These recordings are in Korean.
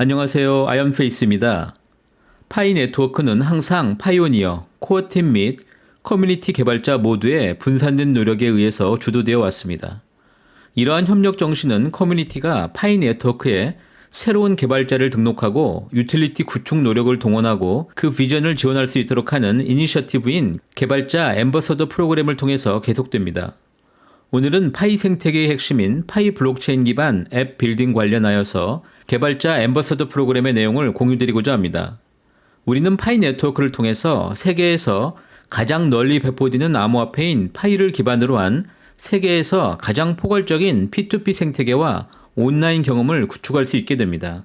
안녕하세요. 아이언페이스입니다. 파이 네트워크는 항상 파이오니어, 코어팀 및 커뮤니티 개발자 모두의 분산된 노력에 의해서 주도되어 왔습니다. 이러한 협력 정신은 커뮤니티가 파이 네트워크에 새로운 개발자를 등록하고 유틸리티 구축 노력을 동원하고 그 비전을 지원할 수 있도록 하는 이니셔티브인 개발자 앰버서더 프로그램을 통해서 계속됩니다. 오늘은 파이 생태계의 핵심인 파이 블록체인 기반 앱 빌딩 관련하여서 개발자 앰버서더 프로그램의 내용을 공유드리고자 합니다. 우리는 파이 네트워크를 통해서 세계에서 가장 널리 배포되는 암호화폐인 파이를 기반으로 한 세계에서 가장 포괄적인 P2P 생태계와 온라인 경험을 구축할 수 있게 됩니다.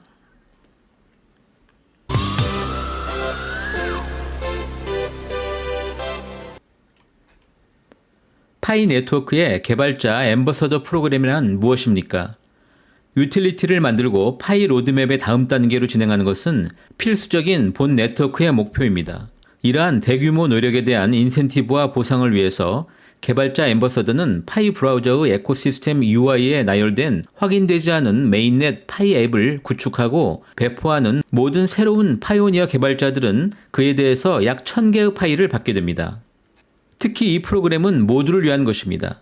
파이 네트워크의 개발자 앰버서더 프로그램이란 무엇입니까? 유틸리티를 만들고 파이 로드맵의 다음 단계로 진행하는 것은 필수적인 본 네트워크의 목표입니다. 이러한 대규모 노력에 대한 인센티브와 보상을 위해서 개발자 앰버서더는 파이 브라우저의 에코시스템 UI에 나열된 확인되지 않은 메인넷 파이 앱을 구축하고 배포하는 모든 새로운 파이오니어 개발자들은 그에 대해서 약 1000개의 파이를 받게 됩니다. 특히 이 프로그램은 모두를 위한 것입니다.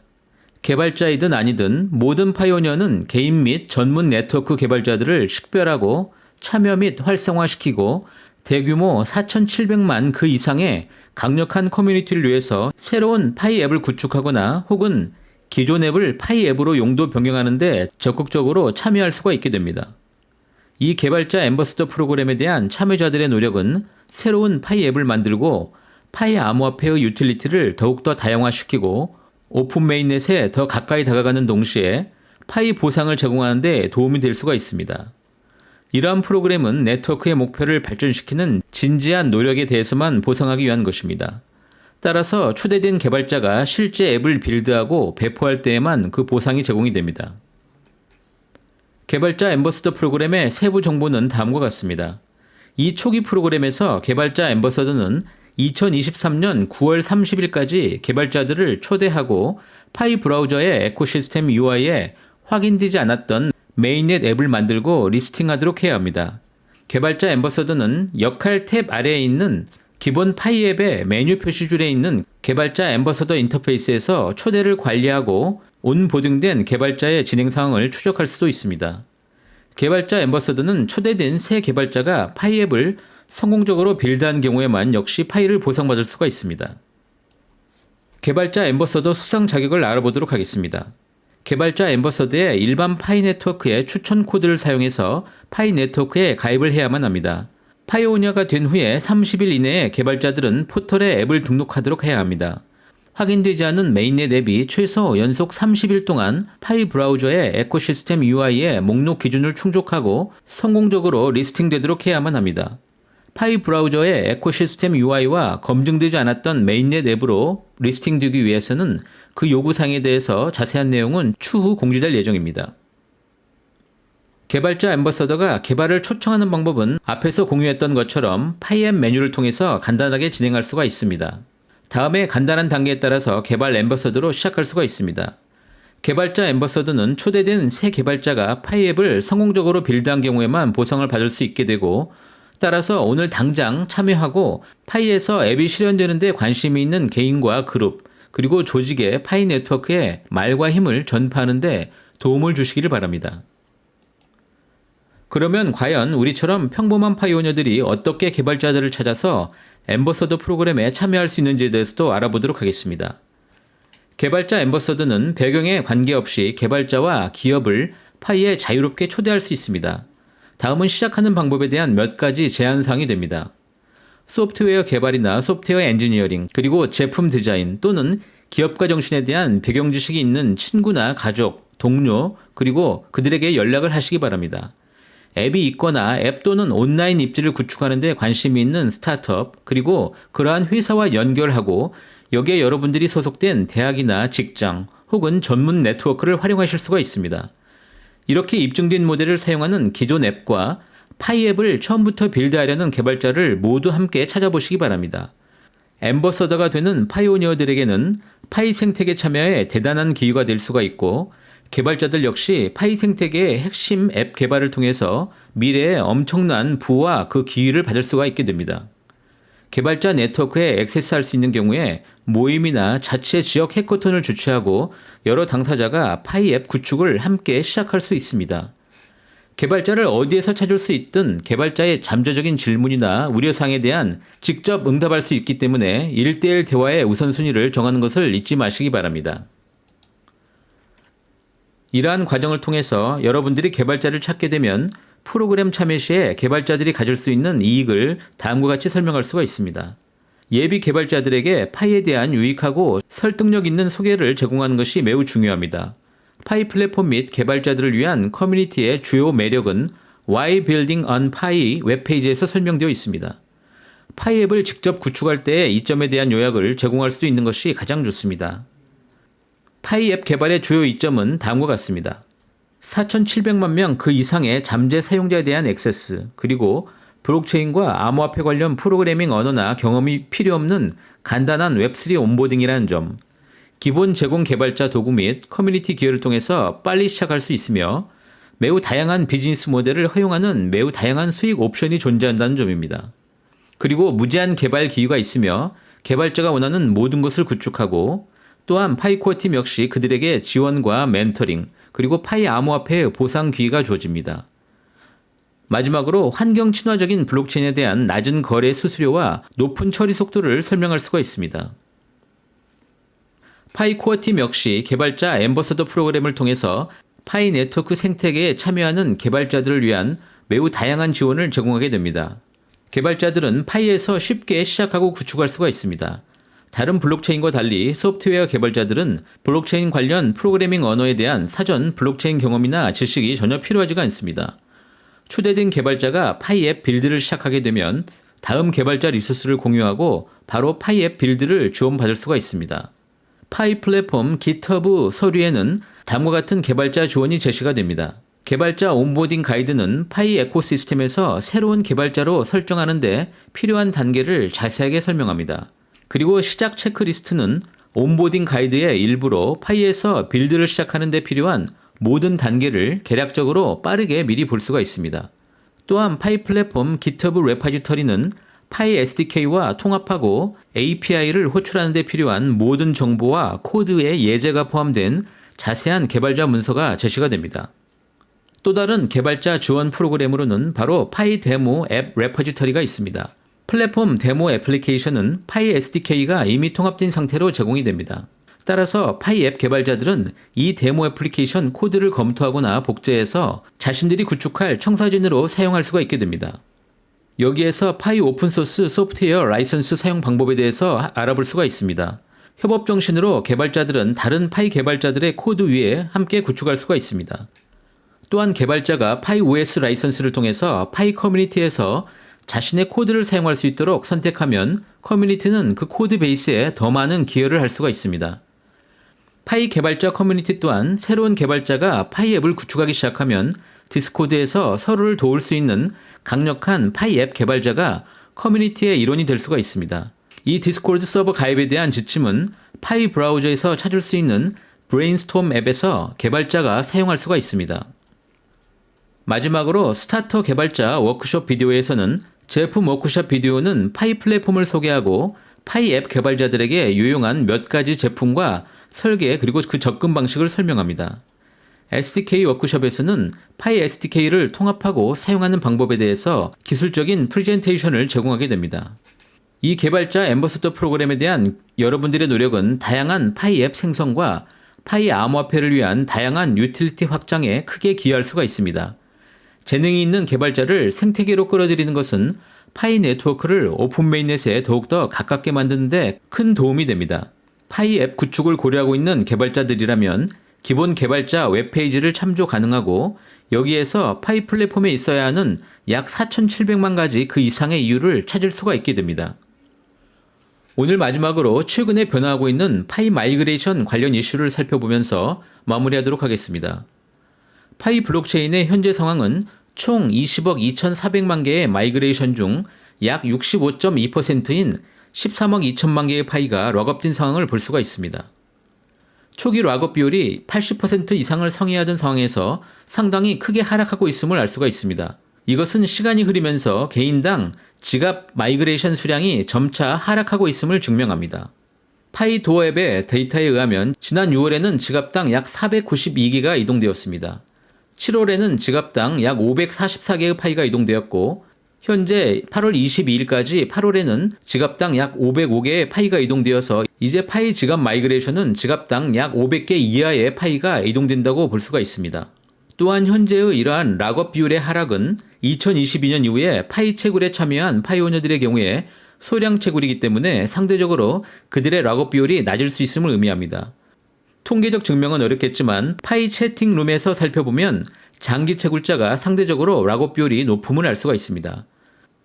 개발자이든 아니든 모든 파이오니어는 개인 및 전문 네트워크 개발자들을 식별하고 참여 및 활성화시키고 대규모 4,700만 그 이상의 강력한 커뮤니티를 위해서 새로운 파이 앱을 구축하거나 혹은 기존 앱을 파이 앱으로 용도 변경하는 데 적극적으로 참여할 수가 있게 됩니다. 이 개발자 앰버서더 프로그램에 대한 참여자들의 노력은 새로운 파이 앱을 만들고 파이 암호화폐의 유틸리티를 더욱더 다양화시키고 오픈 메인넷에 더 가까이 다가가는 동시에 파이 보상을 제공하는 데 도움이 될 수가 있습니다. 이러한 프로그램은 네트워크의 목표를 발전시키는 진지한 노력에 대해서만 보상하기 위한 것입니다. 따라서 초대된 개발자가 실제 앱을 빌드하고 배포할 때에만 그 보상이 제공이 됩니다. 개발자 앰버서더 프로그램의 세부 정보는 다음과 같습니다. 이 초기 프로그램에서 개발자 앰버서더는 2023년 9월 30일까지 개발자들을 초대하고 파이 브라우저의 에코시스템 UI에 확인되지 않았던 메인넷 앱을 만들고 리스팅하도록 해야 합니다. 개발자 앰버서더는 역할 탭 아래에 있는 기본 파이 앱의 메뉴 표시줄에 있는 개발자 앰버서더 인터페이스에서 초대를 관리하고 온보딩된 개발자의 진행 상황을 추적할 수도 있습니다. 개발자 앰버서더는 초대된 새 개발자가 파이 앱을 성공적으로 빌드한 경우에만 역시 파이를 보상받을 수가 있습니다. 개발자 앰버서더 수상 자격을 알아보도록 하겠습니다. 개발자 앰버서더의 일반 파이 네트워크의 추천 코드를 사용해서 파이 네트워크에 가입을 해야만 합니다. 파이오니어가 된 후에 30일 이내에 개발자들은 포털에 앱을 등록하도록 해야 합니다. 확인되지 않은 메인넷 앱이 최소 연속 30일 동안 파이 브라우저의 에코시스템 UI의 목록 기준을 충족하고 성공적으로 리스팅되도록 해야만 합니다. 파이 브라우저의 에코시스템 UI와 검증되지 않았던 메인넷 앱으로 리스팅되기 위해서는 그 요구사항에 대해서 자세한 내용은 추후 공지될 예정입니다. 개발자 앰버서더가 개발을 초청하는 방법은 앞에서 공유했던 것처럼 파이앱 메뉴를 통해서 간단하게 진행할 수가 있습니다. 다음에 간단한 단계에 따라서 개발 앰버서더로 시작할 수가 있습니다. 개발자 앰버서더는 초대된 새 개발자가 파이앱을 성공적으로 빌드한 경우에만 보상을 받을 수 있게 되고 따라서 오늘 당장 참여하고 파이에서 앱이 실현되는 데 관심이 있는 개인과 그룹 그리고 조직의 파이 네트워크에 말과 힘을 전파하는 데 도움을 주시기를 바랍니다. 그러면 과연 우리처럼 평범한 파이오니어들이 어떻게 개발자들을 찾아서 앰버서더 프로그램에 참여할 수 있는지에 대해서도 알아보도록 하겠습니다. 개발자 앰버서더는 배경에 관계없이 개발자와 기업을 파이에 자유롭게 초대할 수 있습니다. 다음은 시작하는 방법에 대한 몇 가지 제안사항이 됩니다. 소프트웨어 개발이나 소프트웨어 엔지니어링, 그리고 제품 디자인 또는 기업가 정신에 대한 배경 지식이 있는 친구나 가족, 동료, 그리고 그들에게 연락을 하시기 바랍니다. 앱이 있거나 앱 또는 온라인 입지를 구축하는 데 관심이 있는 스타트업, 그리고 그러한 회사와 연결하고 여기에 여러분들이 소속된 대학이나 직장 혹은 전문 네트워크를 활용하실 수가 있습니다. 이렇게 입증된 모델을 사용하는 기존 앱과 파이 앱을 처음부터 빌드하려는 개발자를 모두 함께 찾아보시기 바랍니다. 앰버서더가 되는 파이오니어들에게는 파이 생태계 참여에 대단한 기회가 될 수가 있고 개발자들 역시 파이 생태계의 핵심 앱 개발을 통해서 미래에 엄청난 부와 그 기회를 받을 수가 있게 됩니다. 개발자 네트워크에 액세스할 수 있는 경우에 모임이나 자체 지역 해커톤을 주최하고 여러 당사자가 파이 앱 구축을 함께 시작할 수 있습니다. 개발자를 어디에서 찾을 수 있든 개발자의 잠재적인 질문이나 우려사항에 대한 직접 응답할 수 있기 때문에 1대1 대화의 우선순위를 정하는 것을 잊지 마시기 바랍니다. 이러한 과정을 통해서 여러분들이 개발자를 찾게 되면 프로그램 참여 시에 개발자들이 가질 수 있는 이익을 다음과 같이 설명할 수가 있습니다. 예비 개발자들에게 파이에 대한 유익하고 설득력 있는 소개를 제공하는 것이 매우 중요합니다. 파이 플랫폼 및 개발자들을 위한 커뮤니티의 주요 매력은 Why Building on Pi 웹페이지에서 설명되어 있습니다. 파이 앱을 직접 구축할 때의 이점에 대한 요약을 제공할 수 있는 것이 가장 좋습니다. 파이 앱 개발의 주요 이점은 다음과 같습니다. 4,700만 명 그 이상의 잠재 사용자에 대한 액세스, 그리고 블록체인과 암호화폐 관련 프로그래밍 언어나 경험이 필요 없는 간단한 웹3 온보딩이라는 점, 기본 제공 개발자 도구 및 커뮤니티 기여를 통해서 빨리 시작할 수 있으며 매우 다양한 비즈니스 모델을 허용하는 매우 다양한 수익 옵션이 존재한다는 점입니다. 그리고 무제한 개발 기회가 있으며 개발자가 원하는 모든 것을 구축하고 또한 파이 코어 팀 역시 그들에게 지원과 멘토링 그리고 파이 암호화폐의 보상 기회가 주어집니다. 마지막으로 환경 친화적인 블록체인에 대한 낮은 거래 수수료와 높은 처리 속도를 설명할 수가 있습니다. 파이 코어 팀 역시 개발자 앰버서더 프로그램을 통해서 파이 네트워크 생태계에 참여하는 개발자들을 위한 매우 다양한 지원을 제공하게 됩니다. 개발자들은 파이에서 쉽게 시작하고 구축할 수가 있습니다. 다른 블록체인과 달리 소프트웨어 개발자들은 블록체인 관련 프로그래밍 언어에 대한 사전 블록체인 경험이나 지식이 전혀 필요하지가 않습니다. 초대된 개발자가 파이 앱 빌드를 시작하게 되면 다음 개발자 리소스를 공유하고 바로 파이 앱 빌드를 지원받을 수가 있습니다. 파이 플랫폼 GitHub 서류에는 다음과 같은 개발자 지원이 제시가 됩니다. 개발자 온보딩 가이드는 파이 에코시스템에서 새로운 개발자로 설정하는 데 필요한 단계를 자세하게 설명합니다. 그리고 시작 체크리스트는 온보딩 가이드의 일부로 파이에서 빌드를 시작하는 데 필요한 모든 단계를 개략적으로 빠르게 미리 볼 수가 있습니다. 또한 파이 플랫폼 GitHub 레파지터리는 파이 SDK와 통합하고 API를 호출하는 데 필요한 모든 정보와 코드의 예제가 포함된 자세한 개발자 문서가 제시가 됩니다. 또 다른 개발자 지원 프로그램으로는 바로 파이 데모 앱 레퍼지터리가 있습니다. 플랫폼 데모 애플리케이션은 파이 SDK가 이미 통합된 상태로 제공이 됩니다. 따라서 파이 앱 개발자들은 이 데모 애플리케이션 코드를 검토하거나 복제해서 자신들이 구축할 청사진으로 사용할 수가 있게 됩니다. 여기에서 파이 오픈소스 소프트웨어 라이선스 사용 방법에 대해서 알아볼 수가 있습니다. 협업 정신으로 개발자들은 다른 파이 개발자들의 코드 위에 함께 구축할 수가 있습니다. 또한 개발자가 파이 OS 라이선스를 통해서 파이 커뮤니티에서 자신의 코드를 사용할 수 있도록 선택하면 커뮤니티는 그 코드 베이스에 더 많은 기여를 할 수가 있습니다. 파이 개발자 커뮤니티 또한 새로운 개발자가 파이 앱을 구축하기 시작하면 디스코드에서 서로를 도울 수 있는 강력한 파이 앱 개발자가 커뮤니티의 일원이 될 수가 있습니다. 이 디스코드 서버 가입에 대한 지침은 파이 브라우저에서 찾을 수 있는 브레인스톰 앱에서 개발자가 사용할 수가 있습니다. 마지막으로 스타터 개발자 워크숍 비디오에서는 제품 워크숍 비디오는 파이 플랫폼을 소개하고 파이 앱 개발자들에게 유용한 몇 가지 제품과 설계 그리고 그 접근 방식을 설명합니다. SDK 워크숍에서는 파이 SDK를 통합하고 사용하는 방법에 대해서 기술적인 프레젠테이션을 제공하게 됩니다. 이 개발자 앰버서더 프로그램에 대한 여러분들의 노력은 다양한 파이 앱 생성과 파이 암호화폐를 위한 다양한 유틸리티 확장에 크게 기여할 수가 있습니다. 재능이 있는 개발자를 생태계로 끌어들이는 것은 파이 네트워크를 오픈 메인넷에 더욱더 가깝게 만드는 데 큰 도움이 됩니다. 파이 앱 구축을 고려하고 있는 개발자들이라면 기본 개발자 웹페이지를 참조 가능하고 여기에서 파이 플랫폼에 있어야 하는 약 4,700만 가지 그 이상의 이유를 찾을 수가 있게 됩니다. 오늘 마지막으로 최근에 변화하고 있는 파이 마이그레이션 관련 이슈를 살펴보면서 마무리하도록 하겠습니다. 파이 블록체인의 현재 상황은 총 20억 2,400만 개의 마이그레이션 중 약 65.2%인 13억 2천만 개의 파이가 락업된 상황을 볼 수가 있습니다. 초기 락업 비율이 80% 이상을 상회하던 상황에서 상당히 크게 하락하고 있음을 알 수가 있습니다. 이것은 시간이 흐르면서 개인당 지갑 마이그레이션 수량이 점차 하락하고 있음을 증명합니다. 파이 도어 앱의 데이터에 의하면 지난 6월에는 지갑당 약 492개가 이동되었습니다. 7월에는 지갑당 약 544개의 파이가 이동되었고 현재 8월 22일까지 8월에는 지갑당 약 505개의 파이가 이동되어서 이제 파이 지갑 마이그레이션은 지갑당 약 500개 이하의 파이가 이동된다고 볼 수가 있습니다. 또한 현재의 이러한 락업 비율의 하락은 2022년 이후에 파이 채굴에 참여한 파이오니어들의 경우에 소량 채굴이기 때문에 상대적으로 그들의 락업 비율이 낮을 수 있음을 의미합니다. 통계적 증명은 어렵겠지만 파이 채팅룸에서 살펴보면 장기 채굴자가 상대적으로 락업 비율이 높음을 알 수가 있습니다.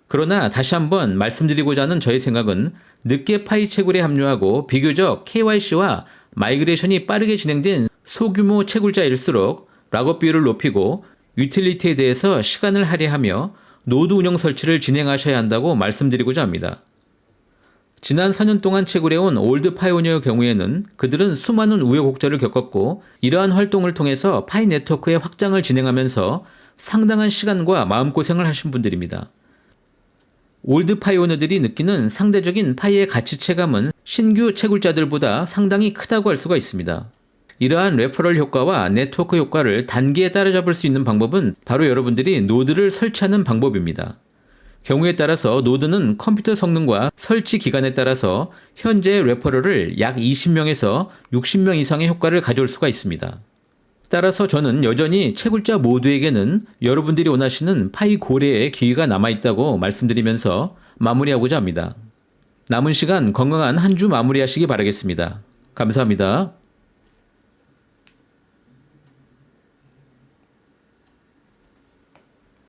그러나 다시 한번 말씀드리고자 하는 저의 생각은 늦게 파이 채굴에 합류하고 비교적 KYC와 마이그레이션이 빠르게 진행된 소규모 채굴자일수록 락업 비율을 높이고 유틸리티에 대해서 시간을 할애하며 노드 운영 설치를 진행하셔야 한다고 말씀드리고자 합니다. 지난 4년 동안 채굴해온 올드 파이오니어의 경우에는 그들은 수많은 우여곡절을 겪었고 이러한 활동을 통해서 파이 네트워크의 확장을 진행하면서 상당한 시간과 마음고생을 하신 분들입니다. 올드 파이오니어들이 느끼는 상대적인 파이의 가치 체감은 신규 채굴자들보다 상당히 크다고 할 수가 있습니다. 이러한 레퍼럴 효과와 네트워크 효과를 단기에 따라잡을 수 있는 방법은 바로 여러분들이 노드를 설치하는 방법입니다. 경우에 따라서 노드는 컴퓨터 성능과 설치 기간에 따라서 현재 레퍼럴을 약 20명에서 60명 이상의 효과를 가져올 수가 있습니다. 따라서 저는 여전히 채굴자 모두에게는 여러분들이 원하시는 파이 고래의 기회가 남아있다고 말씀드리면서 마무리하고자 합니다. 남은 시간 건강한 한 주 마무리하시기 바라겠습니다. 감사합니다.